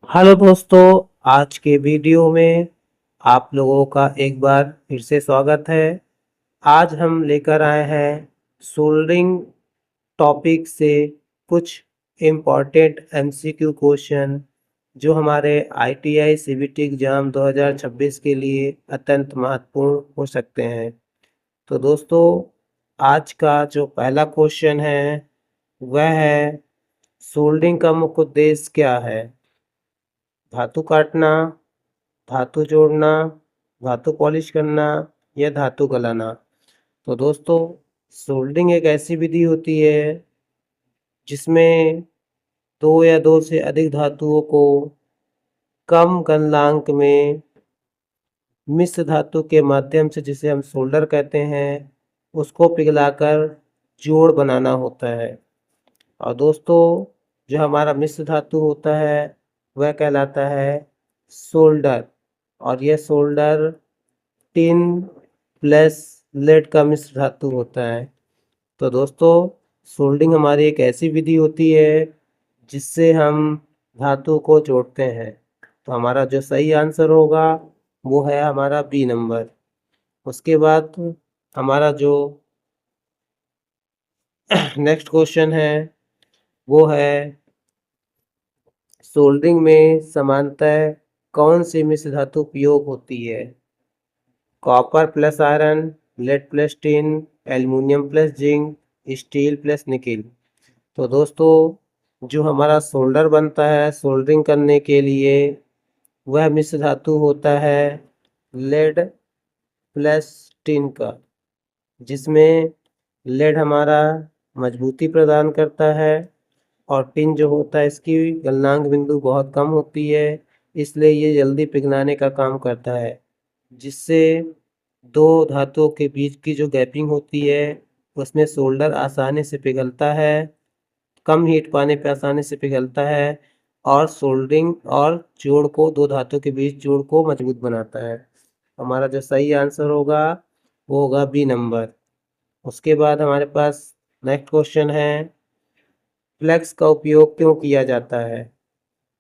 Hello दोस्तों, आज के वीडियो में आप लोगों का एक बार फिर से स्वागत है। आज हम लेकर आए हैं सोल्डरिंग टॉपिक से कुछ इम्पॉर्टेंट एमसीक्यू क्वेश्चन जो हमारे आईटीआई सीबीटी एग्ज़ाम 2026 के लिए अत्यंत महत्वपूर्ण हो सकते हैं। तो दोस्तों, आज का जो पहला क्वेश्चन है वह है सोल्डरिंग का मुख्य उद्देश्य क्या है? धातु काटना, धातु जोड़ना, धातु पॉलिश करना या धातु गलाना। तो दोस्तों, सोल्डरिंग एक ऐसी विधि होती है जिसमें दो या दो से अधिक धातुओं को कम गलनांक में मिश्र धातु के माध्यम से, जिसे हम सोल्डर कहते हैं, उसको पिघलाकर जोड़ बनाना होता है। और दोस्तों, जो हमारा मिश्र धातु होता है वह कहलाता है सोल्डर। और यह सोल्डर टिन प्लस लेड का मिश्र धातु होता है। तो दोस्तों, सोल्डिंग हमारी एक ऐसी विधि होती है जिससे हम धातु को जोड़ते हैं। तो हमारा जो सही आंसर होगा वो है हमारा बी नंबर। उसके बाद हमारा जो नेक्स्ट क्वेश्चन है वो है सोल्डरिंग में सामान्यतः कौन सी मिश्र धातु उपयोग होती है? Copper plus iron, lead plus tin, aluminium plus zinc, steel plus nickel. तो दोस्तों, जो हमारा सोल्डर बनता है सोल्डरिंग करने के लिए वह मिश्र धातु होता है लेड प्लस टिन का, जिसमें लेड हमारा मजबूती प्रदान करता है और टिन जो होता है इसकी गलनांक बिंदु बहुत कम होती है, इसलिए ये जल्दी पिघलाने का काम करता है, जिससे दो धातुओं के बीच की जो गैपिंग होती है उसमें सोल्डर आसानी से पिघलता है, कम हीट पाने पे आसानी से पिघलता है और सोल्डरिंग और जोड़ को, दो धातुओं के बीच जोड़ को मजबूत बनाता है। हमारा जो सही आंसर होगा वो होगा बी नंबर। उसके बाद हमारे पास नेक्स्ट क्वेश्चन है, फ्लेक्स का उपयोग क्यों किया जाता है?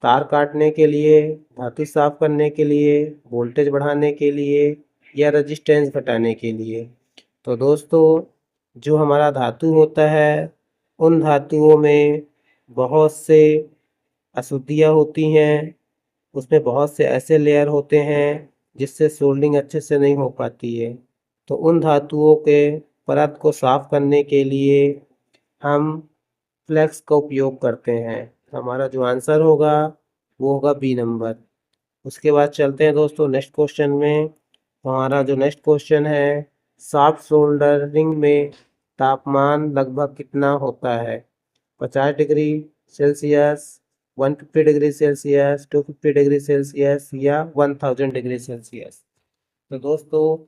तार काटने के लिए, धातु साफ करने के लिए, वोल्टेज बढ़ाने के लिए या रेजिस्टेंस घटाने के लिए। तो दोस्तों, जो हमारा धातु होता है उन धातुओं में बहुत से अशुद्धियाँ होती हैं, उसमें बहुत से ऐसे लेयर होते हैं जिससे सोल्डिंग अच्छे से नहीं हो पाती है। तो उन धातुओं के परत को साफ करने के लिए हम फ्लेक्स का उपयोग करते हैं। हमारा जो आंसर होगा वो होगा बी नंबर। उसके बाद चलते हैं दोस्तों नेक्स्ट क्वेश्चन में। हमारा जो नेक्स्ट क्वेश्चन है, सॉफ्ट सोल्डरिंग में तापमान लगभग कितना होता है? 50 degree Celsius, 150 degree Celsius, 250 degree Celsius या 1000 डिग्री सेल्सियस। तो दोस्तों,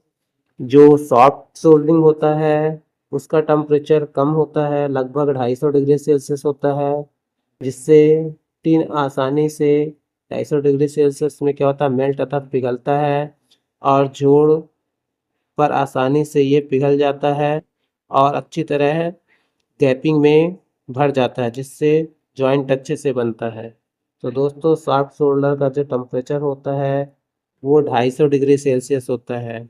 जो सॉफ्ट सोल्डरिंग होता है उसका टेम्परेचर कम होता है, लगभग 250 डिग्री सेल्सियस होता है, जिससे टिन आसानी से 250 डिग्री सेल्सियस में क्या होता है, मेल्ट अर्थात पिघलता है और जोड़ पर आसानी से ये पिघल जाता है और अच्छी तरह गैपिंग में भर जाता है, जिससे जॉइंट अच्छे से बनता है। तो दोस्तों, सॉफ्ट सोल्डर का जो टेम्परेचर होता है वो 250 डिग्री सेल्सियस होता है।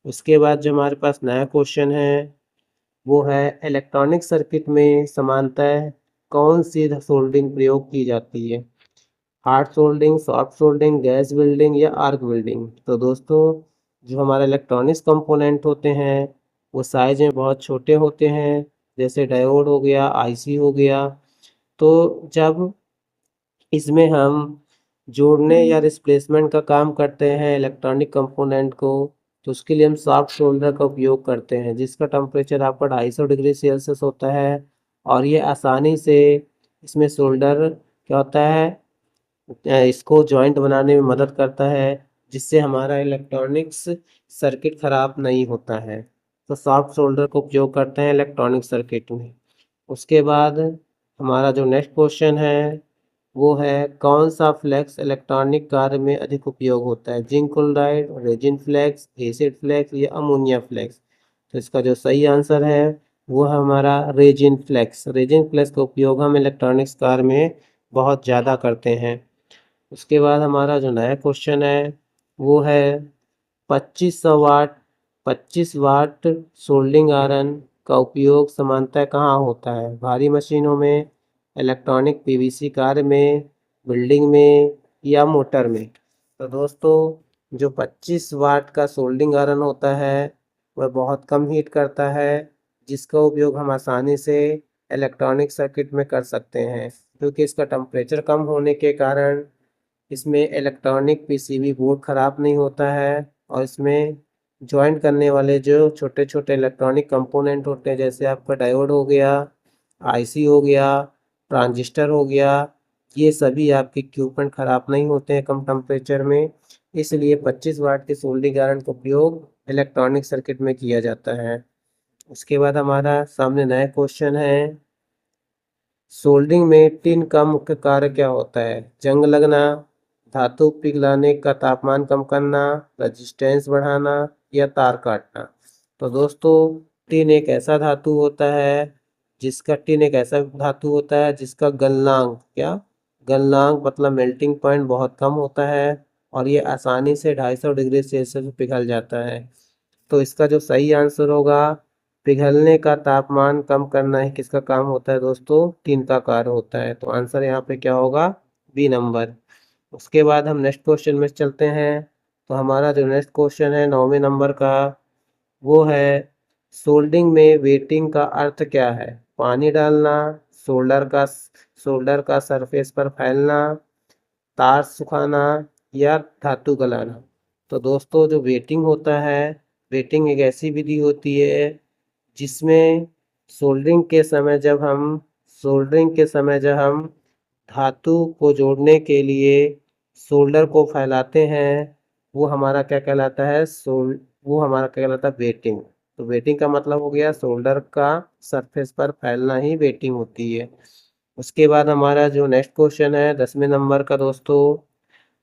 उसके बाद जो हमारे पास नया क्वेश्चन है वो है, इलेक्ट्रॉनिक सर्किट में सामान्यतः कौन सी सोल्डरिंग प्रयोग की जाती है? Hard soldering, soft soldering, gas welding या आर्क वेल्डिंग। तो दोस्तों, जो हमारे इलेक्ट्रॉनिक्स कंपोनेंट होते हैं वो साइज में बहुत छोटे होते हैं, जैसे डायोड हो गया, आईसी हो गया। तो जब इसमें हम जोड़ने या रिप्लेसमेंट का काम करते हैं इलेक्ट्रॉनिक कंपोनेंट को, तो उसके लिए हम सॉफ्ट सोल्डर का उपयोग करते हैं, जिसका टेम्परेचर आपका 250 डिग्री सेल्सियस होता है और ये आसानी से इसमें सोल्डर क्या होता है, इसको जॉइंट बनाने में मदद करता है, जिससे हमारा इलेक्ट्रॉनिक्स सर्किट ख़राब नहीं होता है। तो सॉफ्ट सोल्डर का उपयोग करते हैं इलेक्ट्रॉनिक सर्किट में। उसके बाद हमारा जो नेक्स्ट क्वेश्चन है वो है, कौन सा फ्लेक्स इलेक्ट्रॉनिक कार्य में अधिक उपयोग होता है? Zinc chloride, resin flux, acid flux या अमोनिया फ्लेक्स। तो इसका जो सही आंसर है वो है हमारा रेजिन फ्लेक्स। रेजिन फ्लेक्स का उपयोग हम इलेक्ट्रॉनिक्स कार्य में बहुत ज़्यादा करते हैं। उसके बाद हमारा जो नया क्वेश्चन है वो है 25 वाट सोल्डिंग आयरन का उपयोग सामान्यतः कहाँ होता है? भारी मशीनों में, इलेक्ट्रॉनिक पीवीसी कार्य में, बिल्डिंग में या मोटर में। तो दोस्तों जो 25 वाट का सोल्डिंग आयरन होता है वह बहुत कम हीट करता है, जिसका उपयोग हम आसानी से इलेक्ट्रॉनिक सर्किट में कर सकते हैं, क्योंकि इसका टेम्परेचर कम होने के कारण इसमें इलेक्ट्रॉनिक पीसीबी बोर्ड ख़राब नहीं होता है और इसमें जॉइंट करने वाले जो छोटे छोटे इलेक्ट्रॉनिक कंपोनेंट होते हैं, जैसे आपका डायोड हो गया, आईसी हो गया, ट्रांजिस्टर हो गया, ये सभी आपके इक्विपमेंट ख़राब नहीं होते हैं कम टेम्परेचर में। इसलिए 25 वाट के सोल्डिंग आयरन का उपयोग इलेक्ट्रॉनिक सर्किट में किया जाता है। उसके बाद हमारा सामने नया क्वेश्चन है, सोल्डिंग में टिन का मुख्य कार्य क्या होता है? जंग लगना, धातु पिघलाने का तापमान कम करना, रजिस्टेंस बढ़ाना या तार काटना। तो दोस्तों टिन एक ऐसा धातु होता है जिसका गलनांक मतलब मेल्टिंग पॉइंट बहुत कम होता है और ये आसानी से 250 डिग्री सेल्सियस में पिघल जाता है। तो इसका जो सही आंसर होगा, पिघलने का तापमान कम करना ही किसका काम होता है दोस्तों? टिन का कार्य होता है। तो आंसर यहाँ पे क्या होगा? B number. उसके बाद हम नेक्स्ट क्वेश्चन में चलते हैं। तो हमारा जो नेक्स्ट क्वेश्चन है 9वें नंबर का, वो है सोल्डिंग में वेटिंग का अर्थ क्या है? पानी डालना, सोल्डर का सरफेस पर फैलना, तार सुखाना या धातु गलाना। तो दोस्तों जो वेटिंग होता है, वेटिंग एक ऐसी विधि होती है जिसमें सोल्डरिंग के समय जब हम धातु को जोड़ने के लिए सोल्डर को फैलाते हैं, वो हमारा क्या कहलाता है? वो हमारा क्या कहलाता है? वेटिंग। तो वेटिंग का मतलब हो गया सोल्डर का सरफेस पर फैलना ही वेटिंग होती है। उसके बाद हमारा जो नेक्स्ट क्वेश्चन है 10वें नंबर का दोस्तों,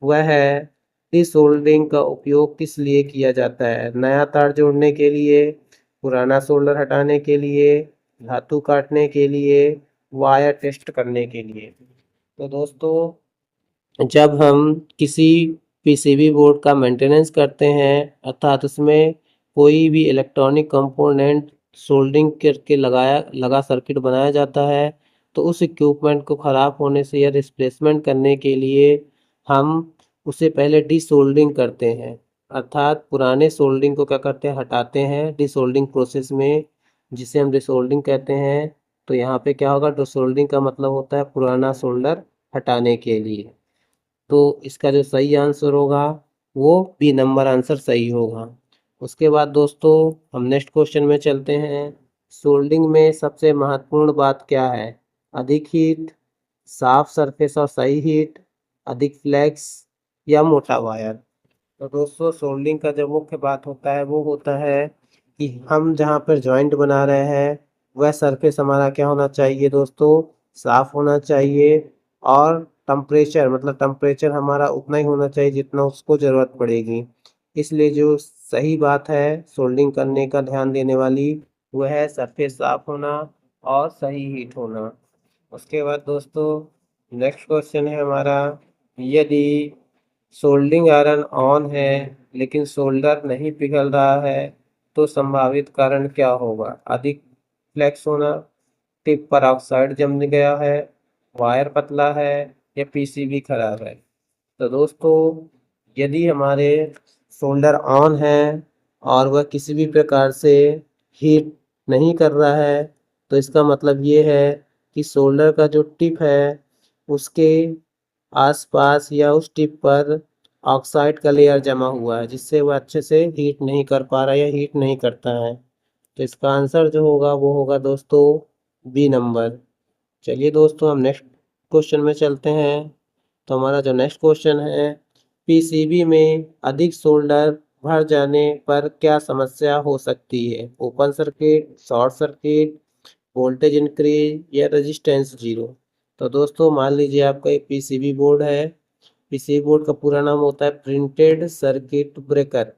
वह है डिसोल्डरिंग का उपयोग किस लिए किया जाता है? नया तार जोड़ने के लिए, पुराना सोल्डर हटाने के लिए, धातु काटने के लिए, वायर टेस्ट करने के लिए। तो दोस्तों जब हम किसी पीसीबी बोर्ड का मेंटेनेंस करते हैं, अर्थात उसमें कोई भी इलेक्ट्रॉनिक कंपोनेंट सोल्डरिंग करके लगा सर्किट बनाया जाता है, तो उस इक्विपमेंट को ख़राब होने से या रिप्लेसमेंट करने के लिए हम उसे पहले डिसोल्डरिंग करते हैं, अर्थात पुराने सोल्डरिंग को क्या करते हैं? हटाते हैं डिसोल्डरिंग प्रोसेस में, जिसे हम डिसोल्डरिंग कहते हैं। तो यहाँ पे क्या होगा? डिसोल्डरिंग का मतलब होता है पुराना सोल्डर हटाने के लिए। तो इसका जो सही आंसर होगा वो बी नंबर आंसर सही होगा। उसके बाद दोस्तों हम नेक्स्ट क्वेश्चन में चलते हैं। सोल्डिंग में सबसे महत्वपूर्ण बात क्या है? अधिक हीट, साफ सरफेस और सही हीट, अधिक फ्लेक्स या मोटा वायर। तो दोस्तों सोल्डिंग का जो मुख्य बात होता है वो होता है कि हम जहाँ पर जॉइंट बना रहे हैं वह सरफेस हमारा क्या होना चाहिए दोस्तों? साफ होना चाहिए और टेम्परेचर हमारा उतना ही होना चाहिए जितना उसको ज़रूरत पड़ेगी। इसलिए जो सही बात है सोल्डिंग करने का ध्यान देने वाली, वह है सरफेस साफ होना और सही हीट होना। उसके बाद दोस्तों नेक्स्ट क्वेश्चन है हमारा, यदि सोल्डिंग आयरन ऑन है लेकिन सोल्डर नहीं पिघल रहा है तो संभावित कारण क्या होगा? अधिक फ्लेक्स होना, टिप पर ऑक्साइड जम गया है, वायर पतला है या पीसीबी खराब है। तो दोस्तों यदि हमारे सोल्डर ऑन है और वह किसी भी प्रकार से हीट नहीं कर रहा है, तो इसका मतलब ये है कि सोल्डर का जो टिप है उसके आसपास या उस टिप पर ऑक्साइड का लेयर जमा हुआ है, जिससे वह अच्छे से हीट नहीं कर पा रहा है या हीट नहीं करता है। तो इसका आंसर जो होगा वो होगा दोस्तों बी नंबर। चलिए दोस्तों हम नेक्स्ट क्वेश्चन में चलते हैं। तो हमारा जो नेक्स्ट क्वेश्चन है, पीसीबी में अधिक सोल्डर भर जाने पर क्या समस्या हो सकती है? Open circuit, short circuit, voltage increase या रेजिस्टेंस जीरो। तो दोस्तों मान लीजिए आपका एक पीसीबी बोर्ड है, पीसीबी बोर्ड का पूरा नाम होता है प्रिंटेड सर्किट ब्रेकर।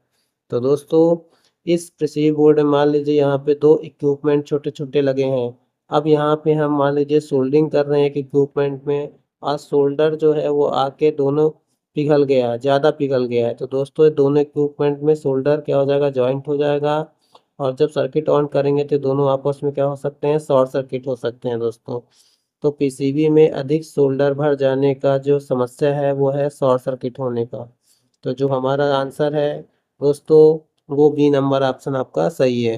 तो दोस्तों इस पीसीबी बोर्ड में मान लीजिए यहाँ पे दो इक्विपमेंट छोटे छोटे लगे हैं। अब यहाँ पे हम मान लीजिए सोल्डिंग कर रहे हैं एक इक्विपमेंट में और सोल्डर जो है वो आके दोनों पिघल गया, ज़्यादा पिघल गया है, तो दोस्तों ये दोनों इक्विपमेंट में सोल्डर क्या हो जाएगा, जॉइंट हो जाएगा। और जब सर्किट ऑन करेंगे तो दोनों आपस में क्या हो सकते हैं, शॉर्ट सर्किट हो सकते हैं दोस्तों। तो पीसीबी में अधिक सोल्डर भर जाने का जो समस्या है वो है शॉर्ट सर्किट होने का। तो जो हमारा आंसर है दोस्तों वो बी नंबर ऑप्शन आपका सही है।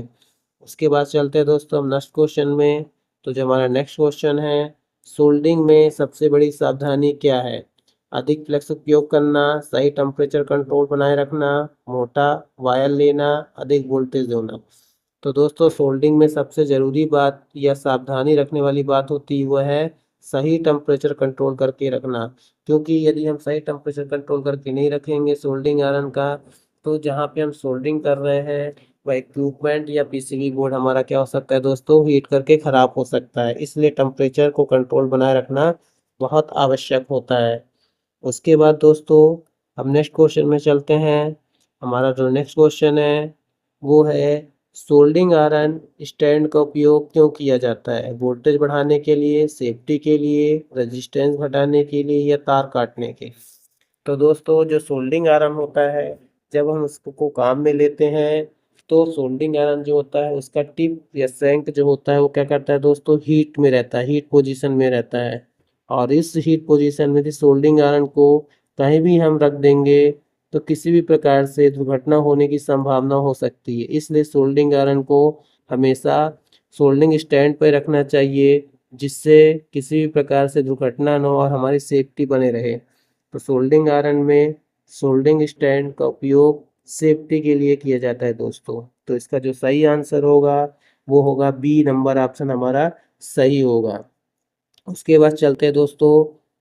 उसके बाद चलते हैं दोस्तों हम नेक्स्ट क्वेश्चन में। तो जो हमारा नेक्स्ट क्वेश्चन है, सोल्डिंग में सबसे बड़ी सावधानी क्या है? अधिक फ्लेक्स उपयोग करना, सही टेम्परेचर कंट्रोल बनाए रखना, मोटा वायर लेना, अधिक वोल्टेज होना। तो दोस्तों सोल्डिंग में सबसे ज़रूरी बात या सावधानी रखने वाली बात होती है वह है सही टेम्परेचर कंट्रोल करके रखना। क्योंकि यदि हम सही टेम्परेचर कंट्रोल करके नहीं रखेंगे सोल्डिंग आयरन का, तो जहाँ पे हम सोल्डिंग कर रहे हैं वह इक्विपमेंट या पीसीबी बोर्ड हमारा क्या हो सकता है दोस्तों, हीट करके ख़राब हो सकता है। इसलिए टेम्परेचर को कंट्रोल बनाए रखना बहुत आवश्यक होता है। उसके बाद दोस्तों हम नेक्स्ट क्वेश्चन में चलते हैं। हमारा जो नेक्स्ट क्वेश्चन है वो है सोल्डिंग आयरन स्टैंड का उपयोग क्यों किया जाता है? वोल्टेज बढ़ाने के लिए, सेफ्टी के लिए, रेजिस्टेंस घटाने के लिए या तार काटने के। तो दोस्तों जो सोल्डिंग आयरन होता है जब हम उसको काम में लेते हैं तो सोल्डिंग आयरन जो होता है उसका टिप या सैंक जो होता है वो क्या करता है दोस्तों, हीट में रहता है, हीट पोजीशन में रहता है। और इस हीट पोजीशन में सोल्डिंग आयरन को कहीं भी हम रख देंगे तो किसी भी प्रकार से दुर्घटना होने की संभावना हो सकती है। इसलिए सोल्डिंग आयरन को हमेशा सोल्डिंग स्टैंड पर रखना चाहिए जिससे किसी भी प्रकार से दुर्घटना न हो और हमारी सेफ्टी बने रहे। तो सोल्डिंग आयरन में सोल्डिंग स्टैंड का उपयोग सेफ्टी के लिए किया जाता है दोस्तों। तो इसका जो सही आंसर होगा वो होगा बी नंबर ऑप्शन हमारा सही होगा। उसके बाद चलते हैं दोस्तों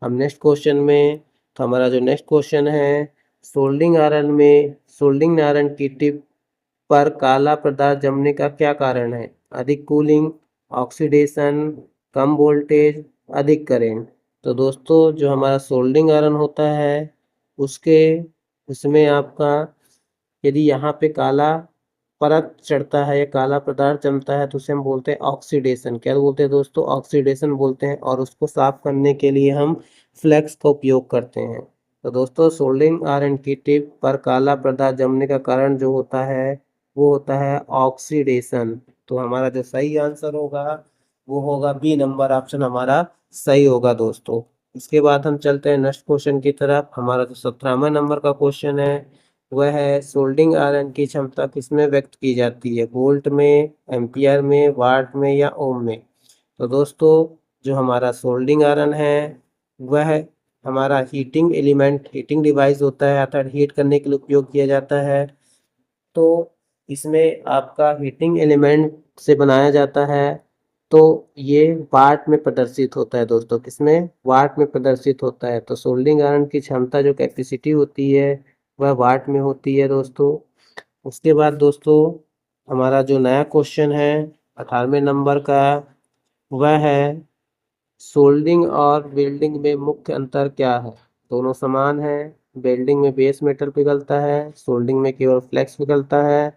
हम नेक्स्ट क्वेश्चन में। तो हमारा जो नेक्स्ट क्वेश्चन है, सोल्डिंग आयरन की टिप पर काला पदार्थ जमने का क्या कारण है? अधिक कूलिंग, ऑक्सीडेशन, कम वोल्टेज, अधिक करंट। तो दोस्तों जो हमारा सोल्डिंग आयरन होता है उसके उसमें आपका यदि यहाँ पे काला परत चढ़ता है या काला पदार्थ जमता है तो उसे हम बोलते हैं ऑक्सीडेशन। क्या बोलते हैं दोस्तों? ऑक्सीडेशन बोलते हैं। और उसको साफ करने के लिए हम फ्लेक्स का उपयोग करते हैं। तो दोस्तों सोल्डिंग आयरन की टिप पर काला पदार्थ जमने का कारण जो होता है वो होता है ऑक्सीडेशन। तो हमारा जो सही आंसर होगा वो होगा बी नंबर ऑप्शन हमारा सही होगा दोस्तों। इसके बाद हम चलते हैं नेक्स्ट क्वेश्चन की तरफ। हमारा जो 17वां नंबर का क्वेश्चन है वह है सोल्डिंग आयरन की क्षमता किसमें व्यक्त की जाती है? वोल्ट में, एम्पियर में, वाट में या ओम में। तो दोस्तों जो हमारा सोल्डिंग आयरन है वह हमारा हीटिंग एलिमेंट, हीटिंग डिवाइस होता है अर्थात हीट करने के लिए उपयोग किया जाता है। तो इसमें आपका हीटिंग एलिमेंट से बनाया जाता है। तो ये वाट में प्रदर्शित होता है दोस्तों, किसमें? वाट में प्रदर्शित होता है। तो सोल्डिंग आयरन की क्षमता जो कैपेसिटी होती है वह वाट में होती है दोस्तों। उसके बाद दोस्तों हमारा जो नया क्वेश्चन है 18वें नंबर का वह है सोल्डिंग और वेल्डिंग में मुख्य अंतर क्या है? दोनों समान है। वेल्डिंग में बेस मेटल पिघलता है, सोल्डिंग में केवल फ्लेक्स पिघलता है,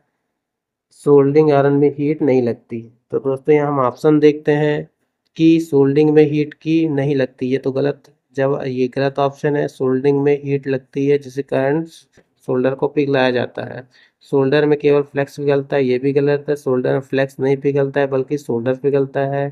सोल्डिंग आयरन में हीट नहीं लगती। तो दोस्तों यहाँ हम ऑप्शन देखते हैं कि सोल्डिंग में हीट की नहीं लगती, ये तो गलत, जब ये गलत ऑप्शन है। सोल्डिंग में हीट लगती है जिसके कारण सोल्डर को पिघलाया जाता है। सोल्डर में केवल फ्लेक्स पिघलता है, ये भी गलत है। सोल्डर में फ्लेक्स नहीं पिघलता है बल्कि सोल्डर पिघलता है।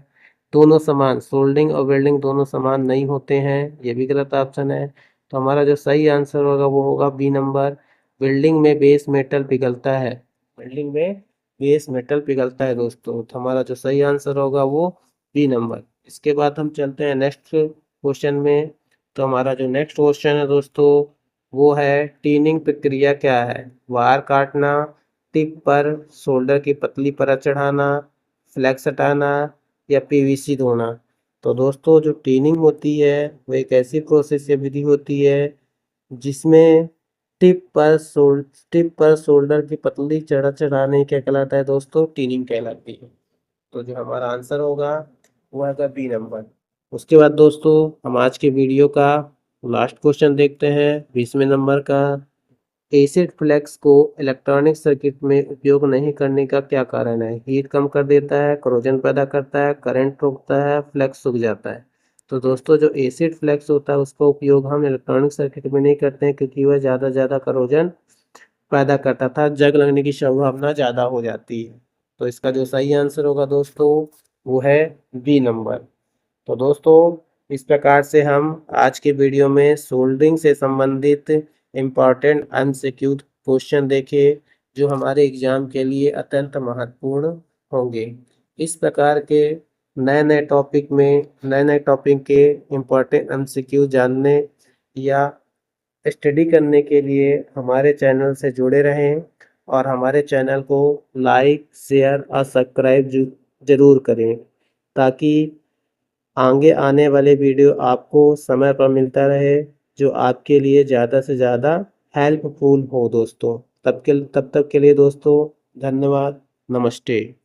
दोनों समान, सोल्डिंग और वेल्डिंग दोनों समान नहीं होते हैं, ये भी गलत ऑप्शन है। तो हमारा जो सही आंसर होगा वो होगा बी नंबर, वेल्डिंग में बेस मेटल पिघलता है। वेल्डिंग में बेस मेटल पिघलता है दोस्तों। तो हमारा जो सही आंसर होगा वो बी नंबर। इसके बाद हम चलते हैं नेक्स्ट क्वेश्चन में। तो हमारा जो नेक्स्ट क्वेश्चन है दोस्तों वो है टीनिंग प्रक्रिया क्या है? वायर काटना, टिप पर सोल्डर की पतली परत चढ़ाना, फ्लेक्स हटाना या पीवीसी धोना। तो दोस्तों जो टीनिंग होती है वो एक ऐसी प्रोसेस या विधि होती है जिसमें टिप पर शोल्डर की पतली चढ़ाने क्या कहलाता है दोस्तों? टीनिंग कहलाती है। तो जो हमारा आंसर होगा वो है बी नंबर। उसके बाद दोस्तों हम आज के वीडियो का लास्ट क्वेश्चन देखते हैं 20वें नंबर का। एसिड फ्लेक्स को इलेक्ट्रॉनिक सर्किट में उपयोग नहीं करने का क्या कारण है? हीट कम कर देता है, करोजन पैदा करता है, करंट रोकता है, फ्लेक्स सूख जाता है। तो दोस्तों जो एसिड फ्लैक्स होता है उसका उपयोग हम इलेक्ट्रॉनिक सर्किट में नहीं करते हैं, क्योंकि वह ज़्यादा से ज़्यादा करोजन पैदा करता था, जंग लगने की संभावना ज़्यादा हो जाती है। तो इसका जो सही आंसर होगा दोस्तों वो है बी नंबर। तो दोस्तों इस प्रकार से हम आज के वीडियो में सोल्डरिंग से संबंधित इम्पॉर्टेंट एमसीक्यू क्वेश्चन देखे, जो हमारे एग्जाम के लिए अत्यंत महत्वपूर्ण होंगे। इस प्रकार के नए नए टॉपिक में नए नए टॉपिक के इम्पॉर्टेंट एमसीक्यू जानने या स्टडी करने के लिए हमारे चैनल से जुड़े रहें और हमारे चैनल को लाइक शेयर और सब्सक्राइब जरूर करें, ताकि आगे आने वाले वीडियो आपको समय पर मिलता रहे, जो आपके लिए ज़्यादा से ज़्यादा हेल्पफुल हो दोस्तों। तब तक के लिए दोस्तों धन्यवाद, नमस्ते।